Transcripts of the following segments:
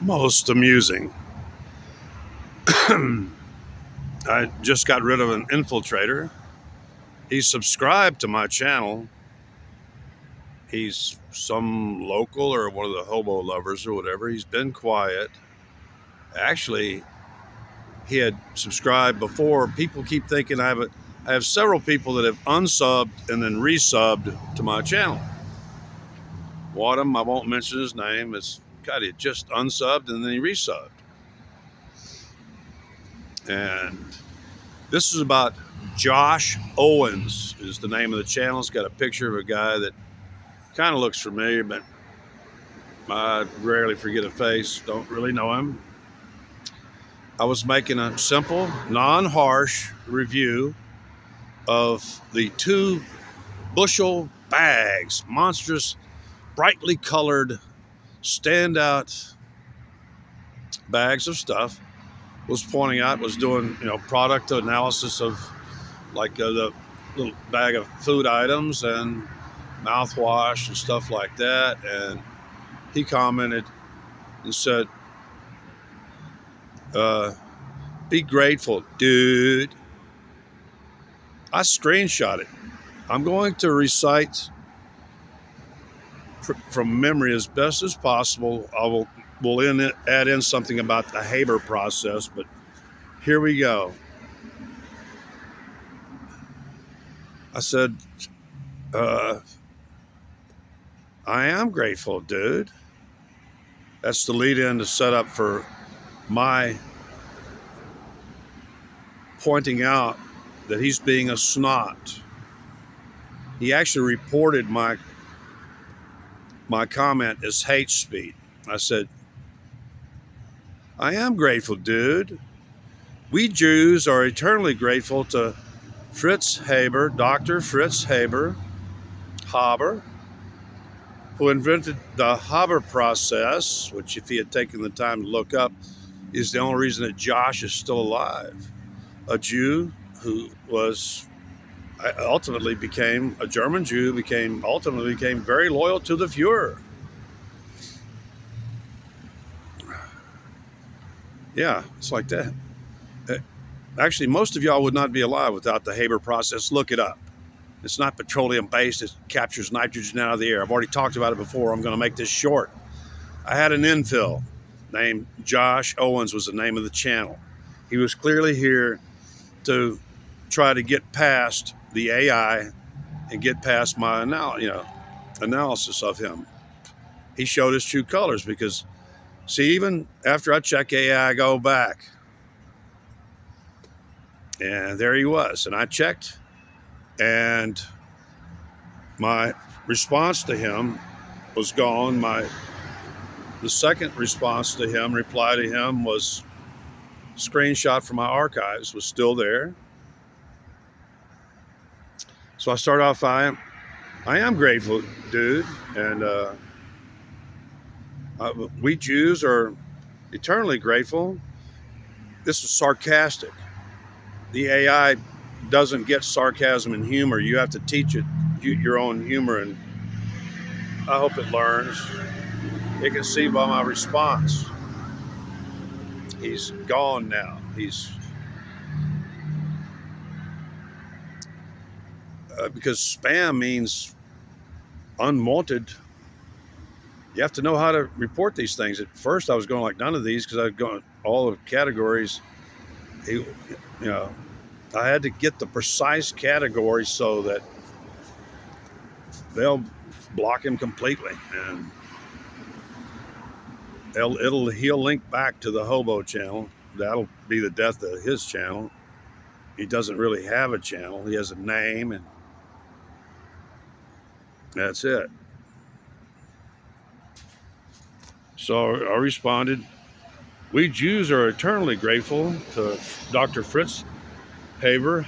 most amusing. I just got rid of an infiltrator. He subscribed to my channel. He's some local or one of the hobo lovers or whatever. He's been quiet. Actually, he had subscribed before. People keep thinking I have several people that have unsubbed and then resubbed to my channel. One of them, I won't mention his name, is God, he just unsubbed and then he resubbed. And this is about Josh Owens is the name of the channel. It's got a picture of a guy that kind of looks familiar, but I rarely forget a face. Don't really know him. I was making a simple, non-harsh review of the 2 bushel bags, monstrous, brightly colored, standout bags of stuff. Was pointing out, was doing, product analysis of like the little bag of food items and mouthwash and stuff like that. And he commented and said, be grateful, dude. I screenshot it. I'm going to recite from memory as best as possible. We'll add in something about the Haber process, but here we go. I said, I am grateful, dude. That's the lead in to set up for my pointing out that he's being a snot. He actually reported my comment as hate speech. I said, I am grateful, dude. We Jews are eternally grateful to Fritz Haber, Dr. Fritz Haber, who invented the Haber process, which if he had taken the time to look up, is the only reason that Josh is still alive. A Jew who was ultimately became a German Jew, ultimately became very loyal to the Fuhrer. Yeah, it's like that. Actually, most of y'all would not be alive without the Haber process. Look it up. It's not petroleum based. It captures nitrogen out of the air. I've already talked about it before. I'm going to make this short. I had an infil named Josh Owens was the name of the channel. He was clearly here to try to get past the AI and get past my analysis of him. He showed his true colors because, see, even after I check AI, I go back. And there he was. And I checked, and my response to him was gone. The second response to him, reply to him, was screenshot from my archives, was still there. So I start off, I am grateful, dude. And we Jews are eternally grateful. This is sarcastic. The AI doesn't get sarcasm and humor. You have to teach it your own humor, and I hope it learns. You can see by my response, he's gone now. Because spam means unwanted. You have to know how to report these things. At first, I was going like none of these because I'd gone all the categories. I had to get the precise category so that they'll block him completely, and he'll link back to the hobo channel. That'll be the death of his channel. He doesn't really have a channel. He has a name, and that's it. So I responded, we Jews are eternally grateful to Dr. Fritz Haber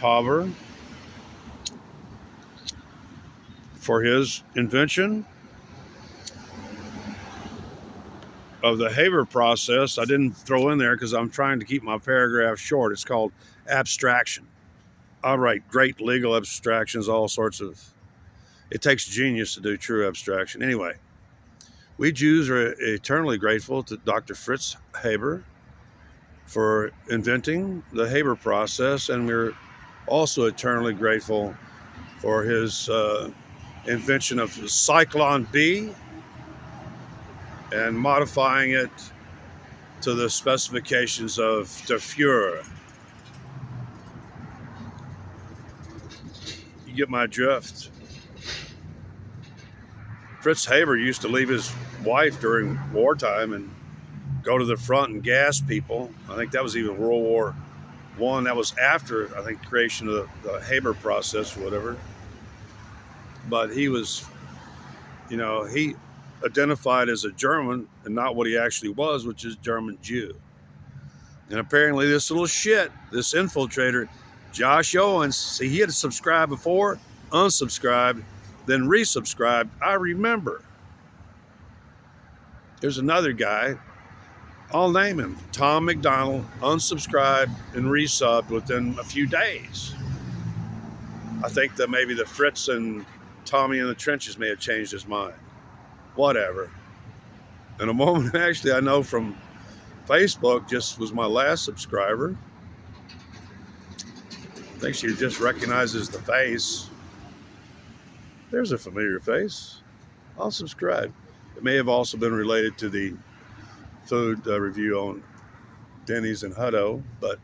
for his invention of the Haber process. I didn't throw in there because I'm trying to keep my paragraph short. It's called abstraction. I write great legal abstractions, all sorts of, it takes genius to do true abstraction. Anyway, We Jews are eternally grateful to Dr. Fritz Haber for inventing the Haber process, and we're also eternally grateful for his invention of Cyclone B and modifying it to the specifications of the Fuhrer. You get my drift. Fritz Haber used to leave his wife during wartime and go to the front and gas people. I think that was even World War I. That was after, I think, creation of the Haber process or whatever. But he was, he identified as a German and not what he actually was, which is German Jew. And apparently this little shit, this infiltrator, Josh Owens, see, he had subscribed before, unsubscribed, then resubscribed. I remember. There's another guy, I'll name him, Tom McDonald, unsubscribed and resubbed within a few days. I think that maybe the Fritz and Tommy in the trenches may have changed his mind. Whatever. In a moment, actually, I know from Facebook, just was my last subscriber. I think she just recognizes the face. There's a familiar face. I'll subscribe. It may have also been related to the food review on Denny's and Hutto, but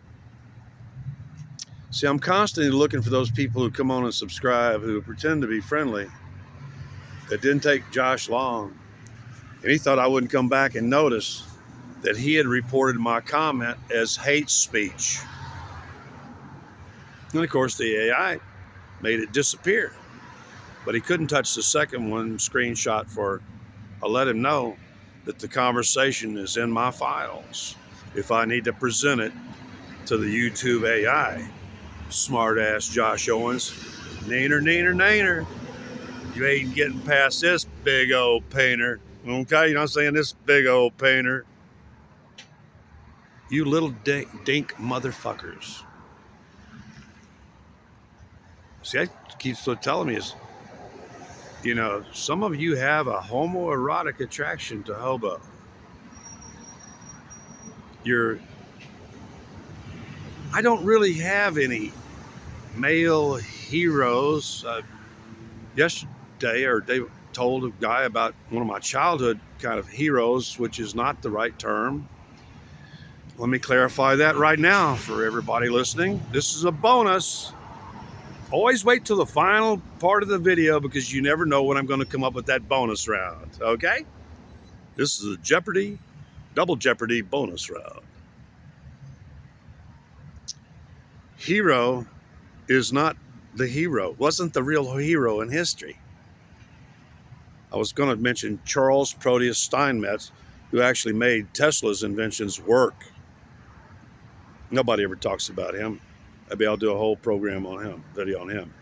see, I'm constantly looking for those people who come on and subscribe, who pretend to be friendly. It didn't take Josh long, and he thought I wouldn't come back and notice that he had reported my comment as hate speech. And of course, the AI made it disappear, but he couldn't touch the second one screenshot for, I'll let him know that the conversation is in my files if I need to present it to the YouTube AI. Smart ass Josh Owens. Neener, neener, neener. You ain't getting past this big old painter. Okay, you know what I'm saying? This big old painter. You little dink motherfuckers. See, that keeps telling me is, some of you have a homoerotic attraction to hobo. I don't really have any male heroes. Yesterday, they told a guy about one of my childhood kind of heroes, which is not the right term. Let me clarify that right now for everybody listening. This is a bonus. Always wait till the final part of the video because you never know when I'm going to come up with that bonus round, okay? This is a double Jeopardy bonus round. Hero is not the hero, wasn't the real hero in history. I was going to mention Charles Proteus Steinmetz, who actually made Tesla's inventions work. Nobody ever talks about him. Maybe I'll do a whole program on him, video on him.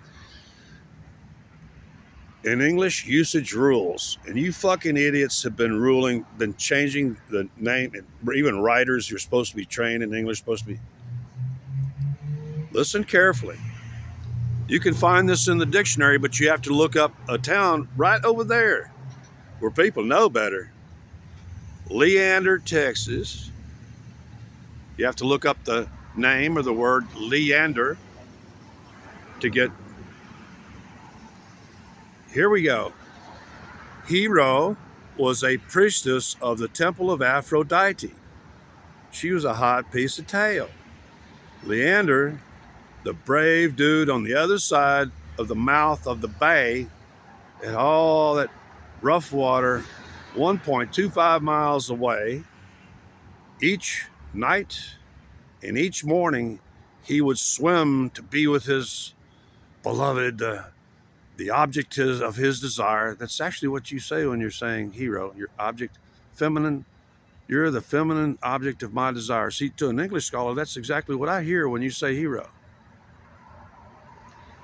In English, usage rules. And you fucking idiots have been changing the name. Even writers, you're supposed to be trained in English, supposed to be. Listen carefully. You can find this in the dictionary, but you have to look up a town right over there where people know better. Leander, Texas. You have to look up the name or the word Leander to get. Here we go. Hero was a priestess of the temple of Aphrodite. She was a hot piece of tail. Leander, the brave dude on the other side of the mouth of the bay, and all that rough water 1.25 miles away. Each night and each morning he would swim to be with his beloved, the object of his desire. That's actually what you say when you're saying hero, your object, feminine. You're the feminine object of my desire. See, to an English scholar, that's exactly what I hear when you say hero.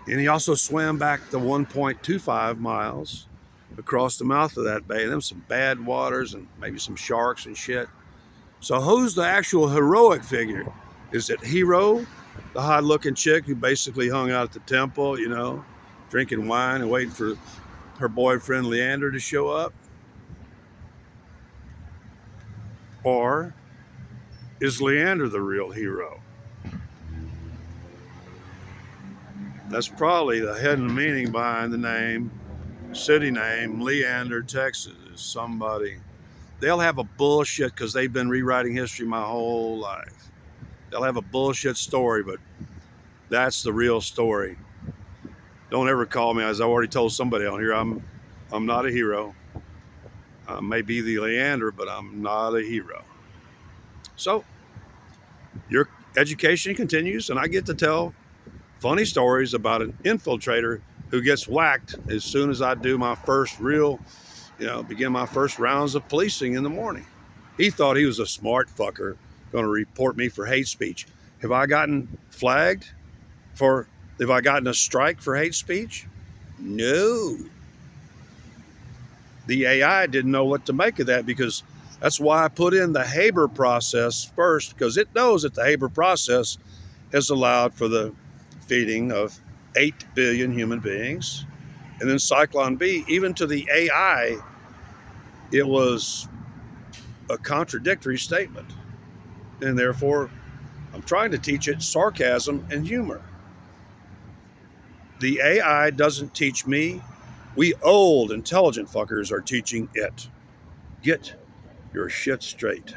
And he also swam back the 1.25 miles across the mouth of that bay. And there was some bad waters and maybe some sharks and shit. So who's the actual heroic figure? Is it Hero, the hot-looking chick who basically hung out at the temple, drinking wine and waiting for her boyfriend Leander to show up? Or is Leander the real hero? That's probably the hidden meaning behind the name, city name, Leander, Texas. Is somebody, they'll have a bullshit, because they've been rewriting history my whole life. They'll have a bullshit story, but that's the real story. Don't ever call me, as I already told somebody on here, I'm not a hero. I may be the Leander, but I'm not a hero. So your education continues, and I get to tell funny stories about an infiltrator who gets whacked as soon as I do my first real, begin my first rounds of policing in the morning. He thought he was a smart fucker going to report me for hate speech. Have I gotten flagged for, have I gotten a strike for hate speech? No. The AI didn't know what to make of that, because that's why I put in the Haber process first, because it knows that the Haber process has allowed for the feeding of 8 billion human beings. And then Cyclone B, even to the AI, it was a contradictory statement. And therefore, I'm trying to teach it sarcasm and humor. The AI doesn't teach me. We old, intelligent fuckers are teaching it. Get your shit straight.